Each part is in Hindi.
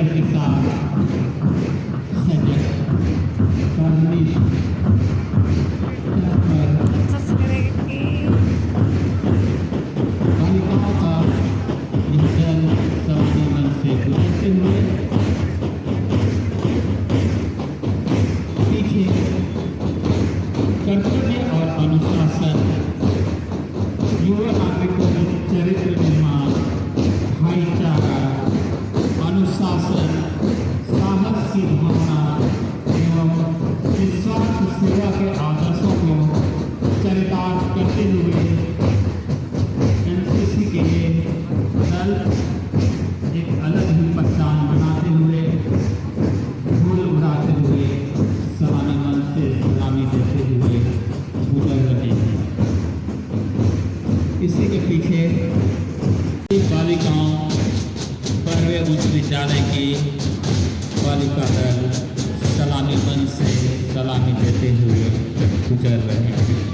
मेडल के साथ सजग करनी बालिकाओं का यह दल सवानी मन से गुजरते हुए पीछे कर्तव्य और अनुशासन, युवा नागरिकों में चरित्र निर्माण, भाईचारा, अनुशासन, साहस की भावना एवं निस्वार्थ सेवा के आदर्शों को चरितार्थ करते हुए एनसीसी के लिए दल एक अलग ही पहचान बनाते हुए फूल उड़ाते हुए सलामी मन से सलामी देते हुए गुजर रहे हैं। इसी के पीछे बालिकाओं पहले उच्च विद्यालय की बालिका दल सलामी मन से सलामी देते हुए गुजर रहे हैं।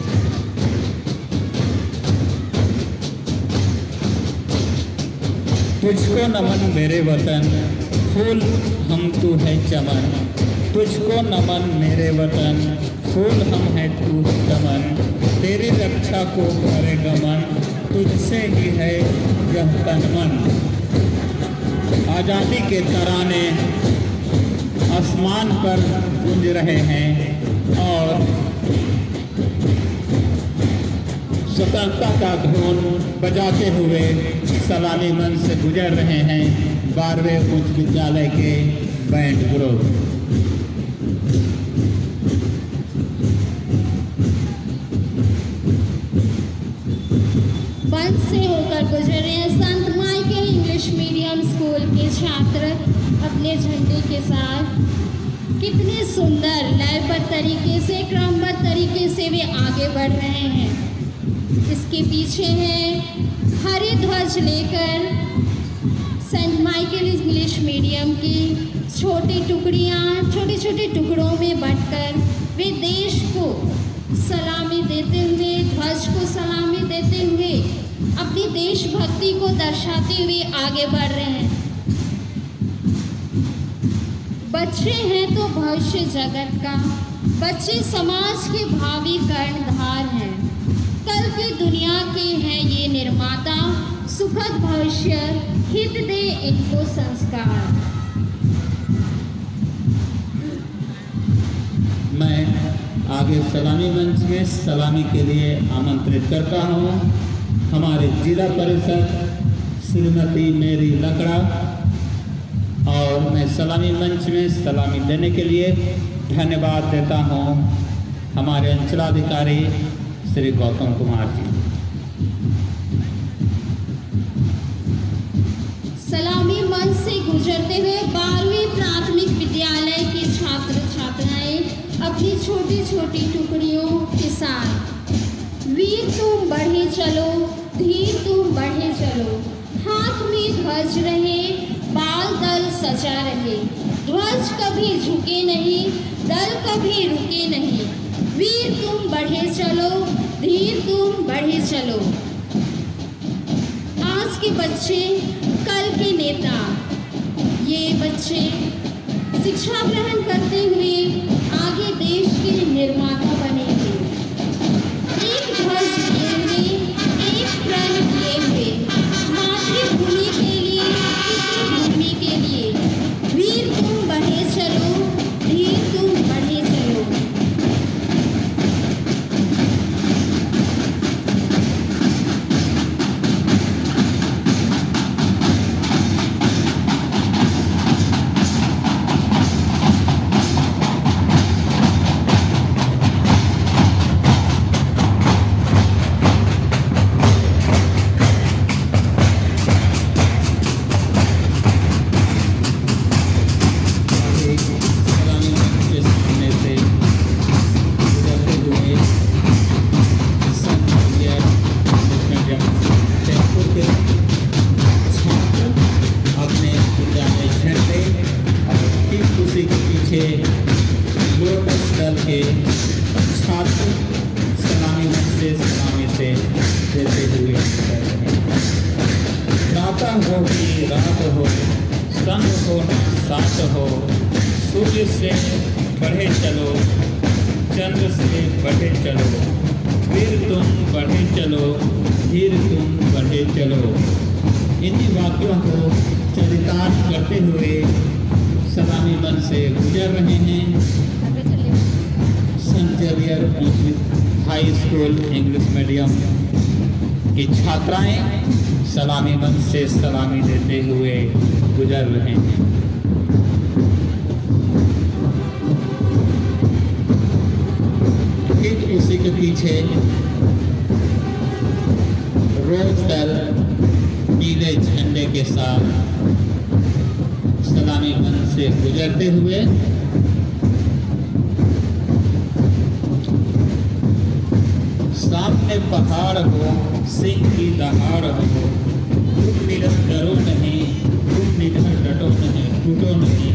तुझको नमन मेरे वतन, फूल हम तू है चमन। तुझको नमन मेरे वतन, फूल हम है तू चमन। तेरी रक्षा को करे गमन, तुझसे ही है यह तन मन। आज़ादी के तराने आसमान पर गूंज रहे हैं और स्वतंत्रता का धुन बजाते हुए सलामी मन से गुजर रहे हैं 12वें उच्च विद्यालय के बैंड ग्रुप। बंद से होकर गुजर रहे हैं संत माइकल इंग्लिश मीडियम स्कूल के छात्र अपने झंडे के साथ। कितने सुंदर लयबद्ध तरीके से, क्रमबद्ध तरीके से वे आगे बढ़ रहे हैं। इसके पीछे है हरे ध्वज लेकर सेंट माइकल इंग्लिश मीडियम की छोटी टुकड़ियाँ छोटे छोटे टुकड़ों में बांटकर वे देश को सलामी देते हुए, ध्वज को सलामी देते हुए, अपनी देशभक्ति को दर्शाते हुए आगे बढ़ रहे हैं। बच्चे हैं तो भविष्य जगत का, बच्चे समाज के भावी कर्णधार हैं। कल की दुनिया के हैं ये निर्माता, सुखद भविष्य हित दे इनको संस्कार। मैं आगे सलामी मंच में सलामी के लिए आमंत्रित करता हूँ हमारे जिला परिषद श्रीमती मेरी लकड़ा, और मैं सलामी मंच में सलामी देने के लिए धन्यवाद देता हूँ हमारे अंचलाधिकारी श्री गौतम कुमार जी। सलामी मंच से गुजरते हुए 12वीं प्राथमिक विद्यालय के छात्र छात्राएं अपनी छोटी छोटी टुकड़ियों के साथ वीर तुम बढ़े चलो, धीर तुम बढ़े चलो, हाथ में ध्वज रहे, बाल दल सजा रहे, ध्वज कभी झुके नहीं, दल कभी रुके नहीं, वीर तुम बढ़े चलो, धीर तुम बढ़े चलो। आज के बच्चे कल के नेता, ये बच्चे शिक्षा ग्रहण करते हुए आगे देश के निर्माता बनेंगे। एक ध्वज लिए हुए, एक प्रण किए हुए, मातृभूमि के लिए, पितृभूमि के लिए, वीर तुम बढ़े चलो, धीर तुम बढ़े चलो। संग हो न साथ हो, सूर्य से बढ़े चलो, चंद्र से बढ़े चलो, फिर तुम बढ़े चलो, फिर तुम बढ़े चलो। इन्हीं वाक्यों को चरितार्थ करते हुए सलामी मंच से गुजर रहे हैं आगे चलिए। Saint Xavier high school English medium की छात्राएं सलामी मंच से सलामी देते हुए गुजर रहे हैं। ठीक उसी के पीछे रोज दल नीले झंडे के साथ सलामी मंच से गुजरते हुए सामने पहाड़ हो, सिंह की दहाड़ हो, तुम निडर डरो नहीं, तुम निडर डटो नहीं, टूटो नहीं,